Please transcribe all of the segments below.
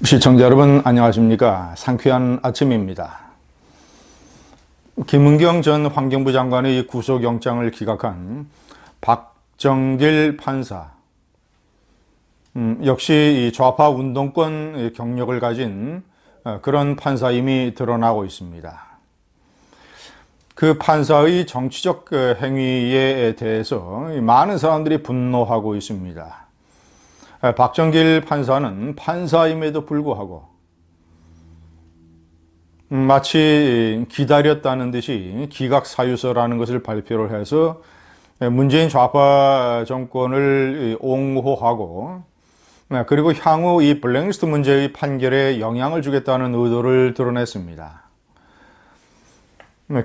시청자 여러분 안녕하십니까? 상쾌한 아침입니다. 김은경 전 환경부 장관의 구속영장을 기각한 박정길 판사, 역시 이 좌파 운동권 경력을 가진 그런 판사임이 드러나고 있습니다. 그 판사의 정치적 행위에 대해서 많은 사람들이 분노하고 있습니다. 박정길 판사는 판사임에도 불구하고 마치 기다렸다는 듯이 기각사유서라는 것을 발표를 해서 문재인 좌파 정권을 옹호하고, 그리고 향후 이 블랙리스트 문제의 판결에 영향을 주겠다는 의도를 드러냈습니다.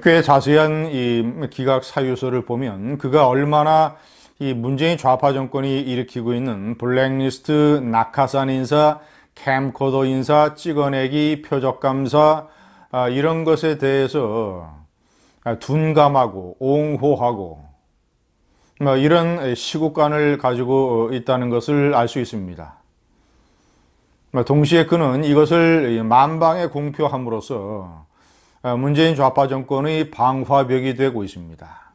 꽤 자세한 이 기각사유서를 보면 그가 얼마나 이 문재인 좌파 정권이 일으키고 있는 블랙리스트, 낙하산 인사, 캠코더 인사, 찍어내기, 표적 감사, 이런 것에 대해서 둔감하고 옹호하고 이런 시국관을 가지고 있다는 것을 알 수 있습니다. 동시에 그는 이것을 만방에 공표함으로써 문재인 좌파 정권의 방화벽이 되고 있습니다.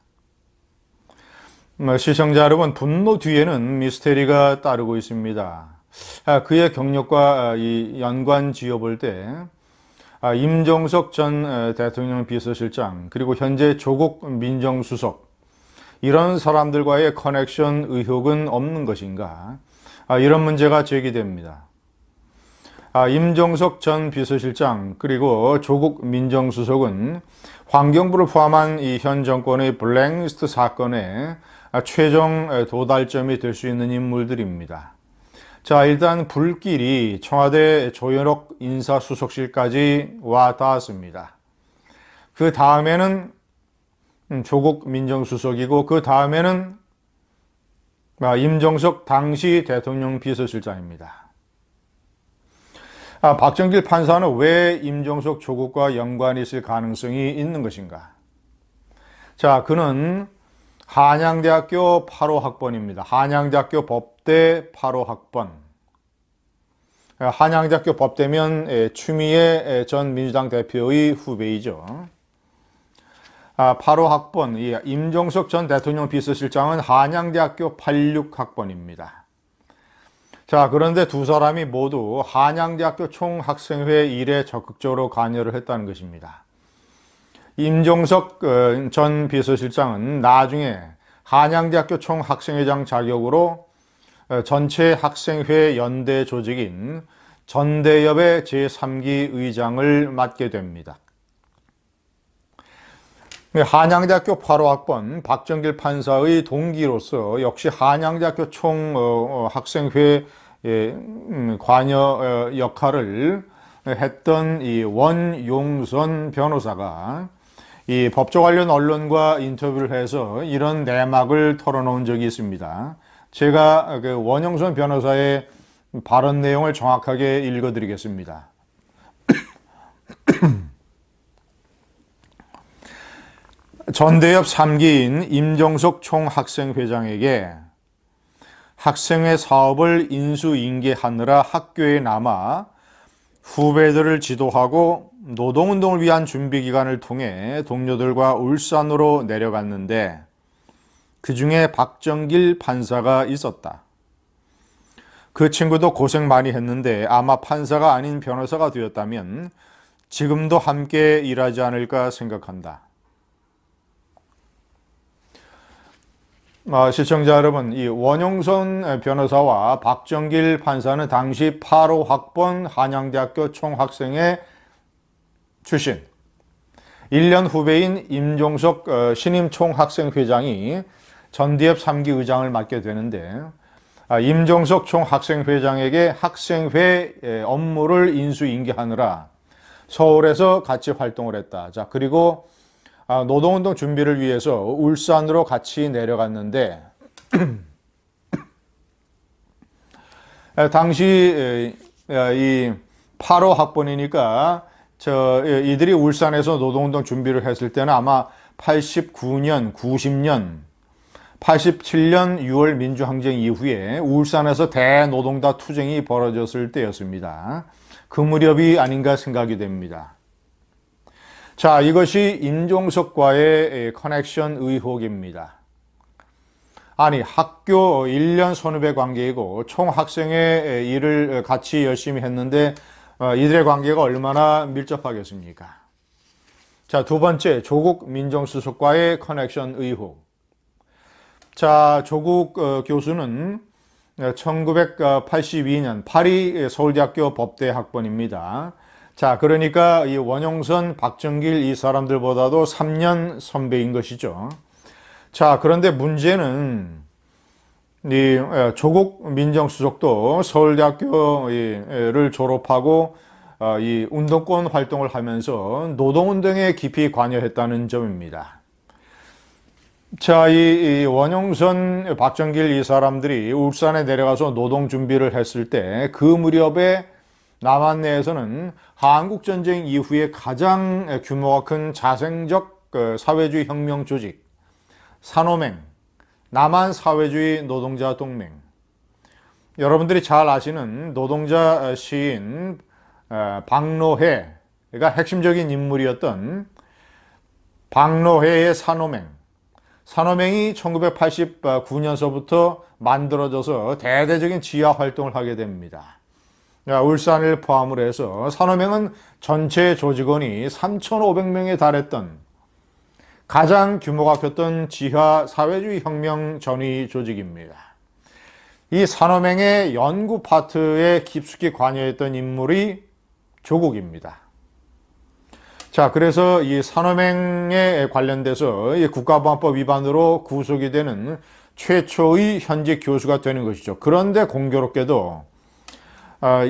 시청자 여러분, 분노 뒤에는 미스테리가 따르고 있습니다. 그의 경력과 연관 지어볼 때 임종석 전 대통령 비서실장, 그리고 현재 조국 민정수석, 이런 사람들과의 커넥션 의혹은 없는 것인가, 이런 문제가 제기됩니다. 임종석 전 비서실장 그리고 조국 민정수석은 환경부를 포함한 이 현 정권의 블랙리스트 사건에 최종 도달점이 될 수 있는 인물들입니다. 자, 일단 불길이 청와대 조현옥 인사수석실까지 와 닿았습니다. 그 다음에는 조국 민정수석이고, 그 다음에는 임종석 당시 대통령 비서실장입니다. 박정길 판사는 왜 임종석 조국과 연관이 있을 가능성이 있는 것인가? 자, 그는 한양대학교 8호 학번입니다. 한양대학교 법대 8호 학번. 한양대학교 법대면 추미애 전 민주당 대표의 후배이죠. 8호 학번, 임종석 전 대통령 비서실장은 한양대학교 86학번입니다. 자, 그런데 두 사람이 모두 한양대학교 총학생회 일에 적극적으로 관여를 했다는 것입니다. 임종석 전 비서실장은 나중에 한양대학교 총학생회장 자격으로 전체 학생회 연대 조직인 전대협의 제3기 의장을 맡게 됩니다. 한양대학교 8호 학번 박정길 판사의 동기로서 역시 한양대학교 총학생회 관여 역할을 했던 이 원용선 변호사가 이 법조 관련 언론과 인터뷰를 해서 이런 내막을 털어놓은 적이 있습니다. 제가 그 원용선 변호사의 발언 내용을 정확하게 읽어드리겠습니다. 전대협 3기인 임종석 총학생회장에게 학생회 사업을 인수인계하느라 학교에 남아 후배들을 지도하고 노동운동을 위한 준비기간을 통해 동료들과 울산으로 내려갔는데 그 중에 박정길 판사가 있었다. 그 친구도 고생 많이 했는데 아마 판사가 아닌 변호사가 되었다면 지금도 함께 일하지 않을까 생각한다. 시청자 여러분, 이 원용선 변호사와 박정길 판사는 당시 8호 학번 한양대학교 총학생회 출신, 1년 후배인 임종석 신임 총학생회장이 전대협 3기 의장을 맡게 되는데, 임종석 총학생회장에게 학생회 업무를 인수인계하느라 서울에서 같이 활동을 했다. 자, 그리고 노동운동 준비를 위해서 울산으로 같이 내려갔는데 당시 이 8호 학번이니까 이들이 울산에서 노동운동 준비를 했을 때는 아마 89년, 90년, 87년 6월 민주항쟁 이후에 울산에서 대노동다 투쟁이 벌어졌을 때였습니다. 그 무렵이 아닌가 생각이 됩니다. 자, 이것이 임종석과의 커넥션 의혹입니다. 아니, 학교 1년 선후배 관계이고 총 학생의 일을 같이 열심히 했는데 이들의 관계가 얼마나 밀접하겠습니까? 자, 두 번째, 조국 민정수석과의 커넥션 의혹. 자, 조국 교수는 1982년 파리 서울대학교 법대 학번입니다. 자, 그러니까 이 원영선, 박정길 이 사람들보다도 3년 선배인 것이죠. 자, 그런데 문제는 이 조국 민정수석도 서울대학교를 졸업하고 이 운동권 활동을 하면서 노동운동에 깊이 관여했다는 점입니다. 자, 이 원영선, 박정길 이 사람들이 울산에 내려가서 노동 준비를 했을 때 그 무렵에 남한 내에서는 한국전쟁 이후에 가장 규모가 큰 자생적 사회주의 혁명 조직 산호맹, 남한 사회주의 노동자 동맹, 여러분들이 잘 아시는 노동자 시인 박노해가 핵심적인 인물이었던 박노해의 산호맹, 산호맹이 1989년서부터 만들어져서 대대적인 지하 활동을 하게 됩니다. 울산을 포함으로 해서 산호맹은 전체 조직원이 3,500명에 달했던 가장 규모가 컸던 지하 사회주의 혁명 전위 조직입니다. 이 산호맹의 연구 파트에 깊숙이 관여했던 인물이 조국입니다. 자, 그래서 이 산호맹에 관련돼서 이 국가보안법 위반으로 구속이 되는 최초의 현직 교수가 되는 것이죠. 그런데 공교롭게도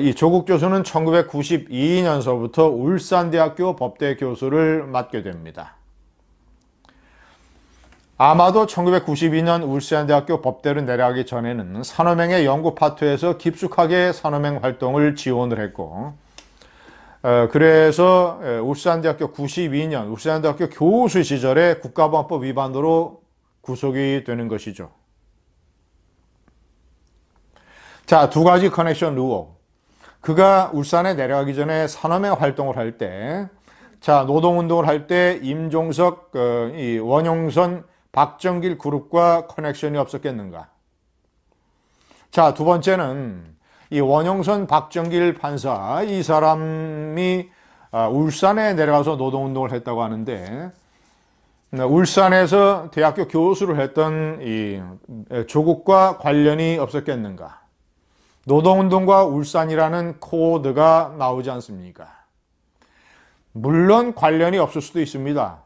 이 조국 교수는 1992년서부터 울산대학교 법대 교수를 맡게 됩니다. 아마도 1992년 울산대학교 법대로 내려가기 전에는 산호맹의 연구 파트에서 깊숙하게 산호맹 활동을 지원을 했고, 그래서 울산대학교 92년 울산대학교 교수 시절에 국가보안법 위반으로 구속이 되는 것이죠. 자, 두 가지 커넥션 의혹. 그가 울산에 내려가기 전에 산호맹 활동을 할 때, 자, 노동운동을 할 때 임종석, 이 원영선, 박정길 그룹과 커넥션이 없었겠는가? 자, 두 번째는 이 원영선, 박정길 판사 이 사람이 울산에 내려가서 노동운동을 했다고 하는데 울산에서 대학교 교수를 했던 이 조국과 관련이 없었겠는가? 노동운동과 울산이라는 코드가 나오지 않습니까? 물론 관련이 없을 수도 있습니다.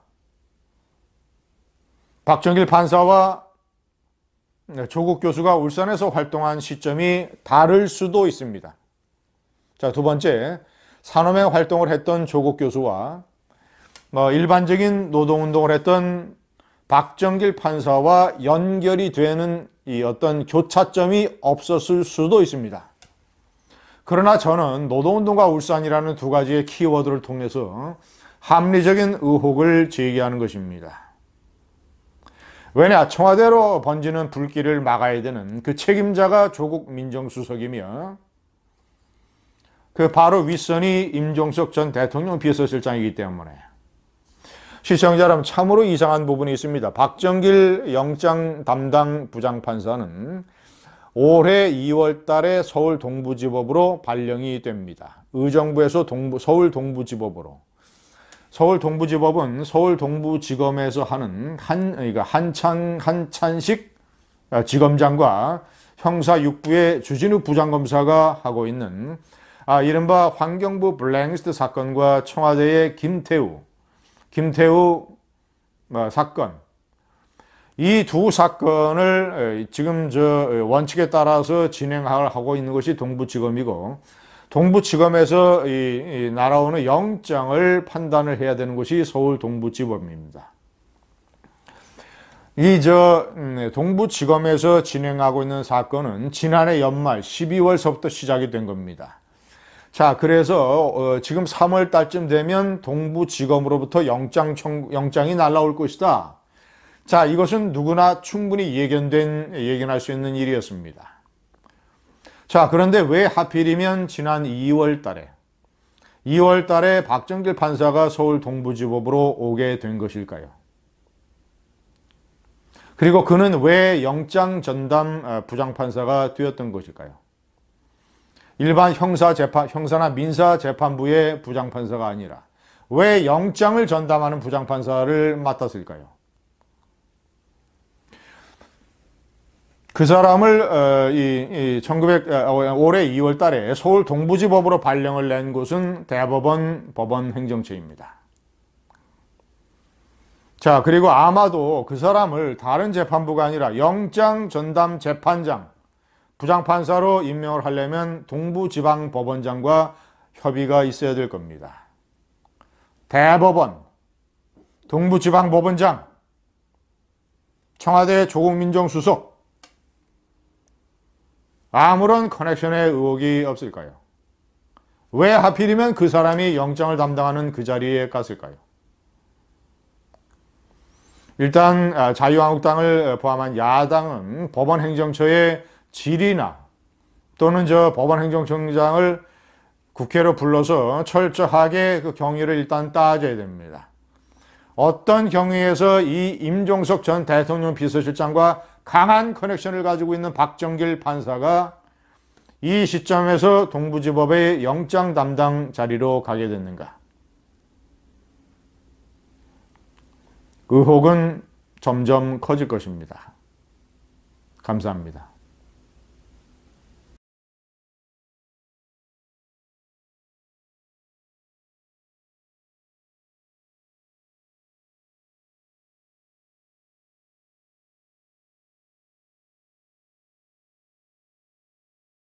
박정길 판사와 조국 교수가 울산에서 활동한 시점이 다를 수도 있습니다. 자, 두 번째, 산호맹 활동을 했던 조국 교수와 일반적인 노동운동을 했던 박정길 판사와 연결이 되는 이 어떤 교차점이 없었을 수도 있습니다. 그러나 저는 노동운동과 울산이라는 두 가지의 키워드를 통해서 합리적인 의혹을 제기하는 것입니다. 왜냐, 청와대로 번지는 불길을 막아야 되는 그 책임자가 조국 민정수석이며 그 바로 윗선이 임종석 전 대통령 비서실장이기 때문에 시청자 여러분, 참으로 이상한 부분이 있습니다. 박정길 영장 담당 부장판사는 올해 2월 달에 서울 동부지법으로 발령이 됩니다. 의정부에서 서울 동부지법으로. 서울 동부지법은 서울 동부지검에서 하는 한찬식 지검장과 형사 6부의 주진우 부장검사가 하고 있는 이른바 환경부 블랙리스트 사건과 청와대의 김태우 사건, 이 두 사건을 지금 원칙에 따라서 진행하고 있는 것이 동부지검이고, 동부지검에서 날아오는 영장을 판단을 해야 되는 것이 서울 동부지법입니다. 동부지검에서 진행하고 있는 사건은 지난해 연말 12월서부터 시작이 된 겁니다. 자, 그래서 지금 3월 달쯤 되면 동부지검으로부터 영장이 날아올 것이다. 자, 이것은 누구나 충분히 예견할 수 있는 일이었습니다. 자, 그런데 왜 하필이면 지난 2월 달에 2월 달에 박정길 판사가 서울 동부지법으로 오게 된 것일까요? 그리고 그는 왜 영장 전담 부장판사가 되었던 것일까요? 일반 형사나 민사재판부의 부장판사가 아니라 왜 영장을 전담하는 부장판사를 맡았을까요? 그 사람을 올해 2월 달에 서울 동부지법으로 발령을 낸 곳은 대법원 법원행정처입니다. 자, 그리고 아마도 그 사람을 다른 재판부가 아니라 영장 전담 재판장, 부장판사로 임명을 하려면 동부지방법원장과 협의가 있어야 될 겁니다. 대법원, 동부지방법원장, 청와대 조국민정수석, 아무런 커넥션의 의혹이 없을까요? 왜 하필이면 그 사람이 영장을 담당하는 그 자리에 갔을까요? 일단 자유한국당을 포함한 야당은 법원행정처의 질이나 또는 법원행정청장을 국회로 불러서 철저하게 그 경위를 일단 따져야 됩니다. 어떤 경위에서 이 임종석 전 대통령 비서실장과 강한 커넥션을 가지고 있는 박정길 판사가 이 시점에서 동부지법의 영장 담당 자리로 가게 됐는가? 의혹은 점점 커질 것입니다. 감사합니다.